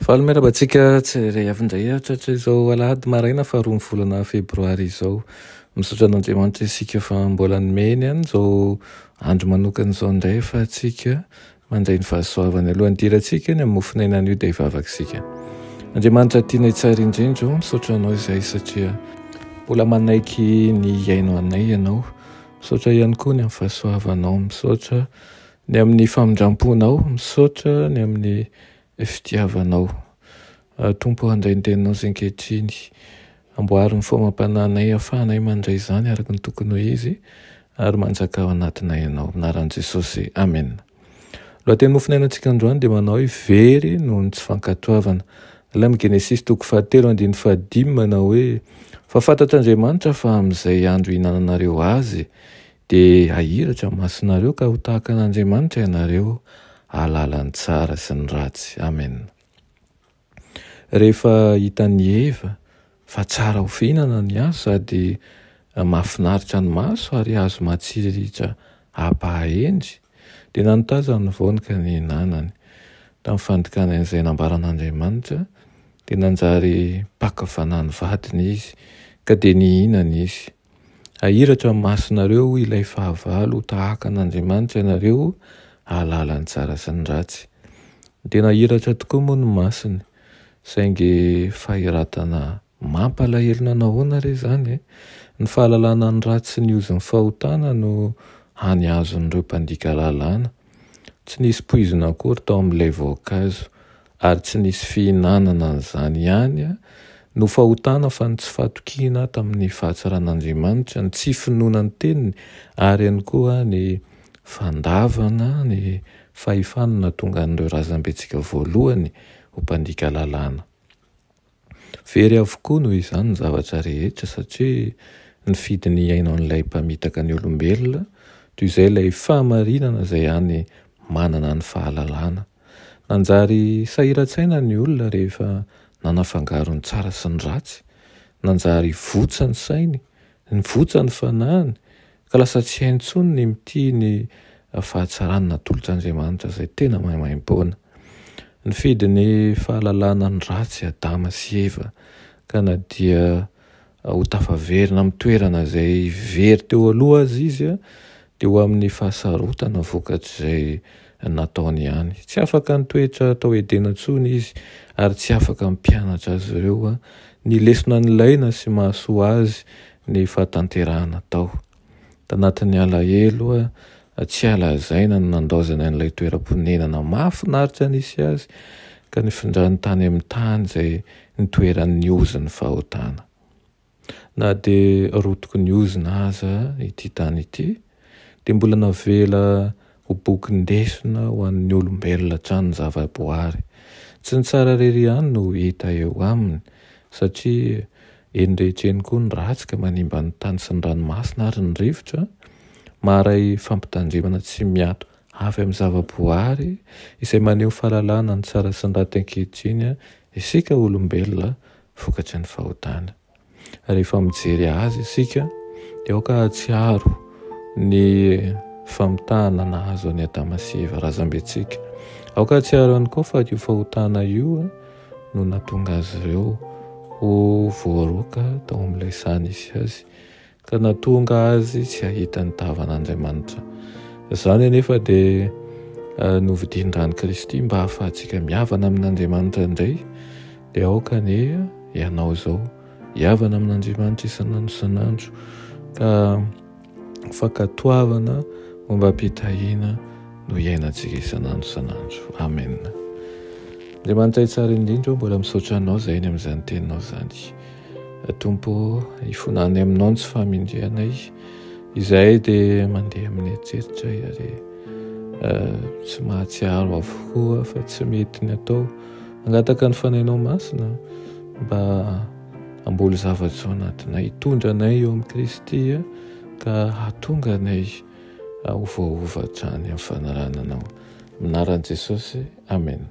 Faalomerabantsika tsy ray avindray atratra izao alahady maraina fa 2 volana febroary izao. Misaotra an'Andriamanitra isika fa mbola nomeny any izao andro manokana izao indray fa atsika mandray ny fahasoavany alohan'ny dirantsika ny amin'ny mofinainan'io dia hivavakisika. Andriamanitra tianay tsara indrindra, misaotra anao izay satria mbola manaiky ny iaino anay ianao. Misaotra ihany koa ny amin'ny fahasoavanao, misaotra ny amin'ny famindramponao, misaotra ny amin'ny fitiavanao. Tompo handray ny teninao izay ankehitriny, amboary ny fomam-pananay ahafahanay mandray izany araka ny tokony ho izy ary manjaka ao anatinay ianao. Anaran'i Jesosy, amen. Lohateny mofinainantsika androany dia manao hoe very noho ny tsy fankatoavana. Ilay amin'ny Genesis 3:7-5 manao hoe fa fantatr'Andriamanitra fa amin'izay andro ihinananareo azy dia ahiratra masonareo ka ho tahaka an'Andriamanitra ianareo, ahalala ny tsara sy ny ratsy. Amen. Rehefa hitan'ny Eva fa tsara ho fihinana ny azo sady mahafinaritra ny maso ary azo matsiritra hampahaendry dia nanotazany voany ka ny hinanany. Tamin'ny fandikana izay nambaran'Andriamanitra dia nanjary pakafanany vadiny izy ka dia nihinana izy. Ahiratra ny masonareo ilay fahavalo, tahaka an'Andriamanitra ianareo, ahalala ny tsara sy ny ratsy. Tena hiratra tokoa moa ny masony, saingy fahiratana mampalahelo nahoana re zany. Ny fahalalana ny ratsy sy ny ozon'ny fahotana no hany azon'ireo mpandika lalàna. Tsy nisy poizina akory tao amin'ilay voankazo ary tsy nisy fihinanana an'izany ihany no fahotana fa ny tsy fahatokina tamin'ny fahatsaran'Andriamanitra, ny tsy finoana ny teniny ary ihany koa ny fandavana, ny fahifanana tonga an'ireo razambetsika voalohany ho mpandika lalàna. Very avokoa noho izany ny zavatra rehetra satria ny fidiny iaino an'ilay mpamitaka ny olombelona toy izay ilay fahamarinana izay hany manana ny fahalalana. Nanjary sahiran-tsaina ny olona rehefa nanafangaro ny tsara sy ny ratsy, nanjary votsa ny sainy, ny votsa ny fanahiny, ka lasa tsy hainy intsony ny mity ny fahatsarana natolotr'Andriamanitra izay tena mahaimaim-poana. Nifidy ny fahalalana ny ratsy Adama sy Eva ka na dia ho tafaverina amin'ny toerana izay very teo aloha azy izy dia ho amin'ny fahasarotana vokatr'izay nataony ihany. Tsy afaka nitoetra tao edena intsony izy ary tsy afaka mpianatra azy ireo ny lesona nilaina sy mahasoa azy ny fahatanterahana tao. Tanatin'ny alahelo tsy alazaina ny nandaozana an'ilay toeram-ponenana mahafinaritra nisy azy ka nifindrany tany amin'ny tany izay nitoeran'ny ozon'ny fahotana. Na dia rotoko ny ozona aza ity tany ity dia mbola navela ho boky ndesina ho an'ny olombelona hatrany zavaboary. Tsy ny tsara rery ihany no hita eo aminy satria eny rehetra eny koa ny ratsy ka manimba ny tany sy ny ranomasina ary ny rivotra, maharay fampitandremana tsy miato avy amin'ny zavaboary izay maneho fahalalana ny tsara sy ny ratsy ankehitriny isika olombelona vokatry ny fahotana. Rehefa mijery azy isika dia aoka hatsiaro ny famitahana nahazo any Adama sy Eva razambetsika. Aoka hatsiaro ihany koa fa io fahotana io no nahatonga azy ireo ho voaroka tao amin'ilay sanisy azy ka nahatonga azy tsy hahita ny tavan'Andriamanitra. Izany anefa dia novidin-drany Kristy mba hahafahantsika mihavana amin'Andriamanitra indray dia aoka anie ianao izao hihavana amin'Andriamanitra isanandro isanandro ka fankatoavana momba am-pitahiana no iainantsika isanandro isanandro. Amen. Andriamanitra tsara indrindra mbola misaotra anao izay eny amin'izany teninao izany. Tompo hifonany aminao ny tsy fahamindrianay, izahay dia mandeha amin'ny eritseritra ary tsy mahatsiaro avokoa fa tsy mety ny atao hangataka ny fanainao masina mba hamboly zava-tso anatinay, hitondra anay eo amin'ny Kristy ka hahatonga anay ho voaova hatrany amin'ny fanarananao. Anaran'i Jesosy, amen.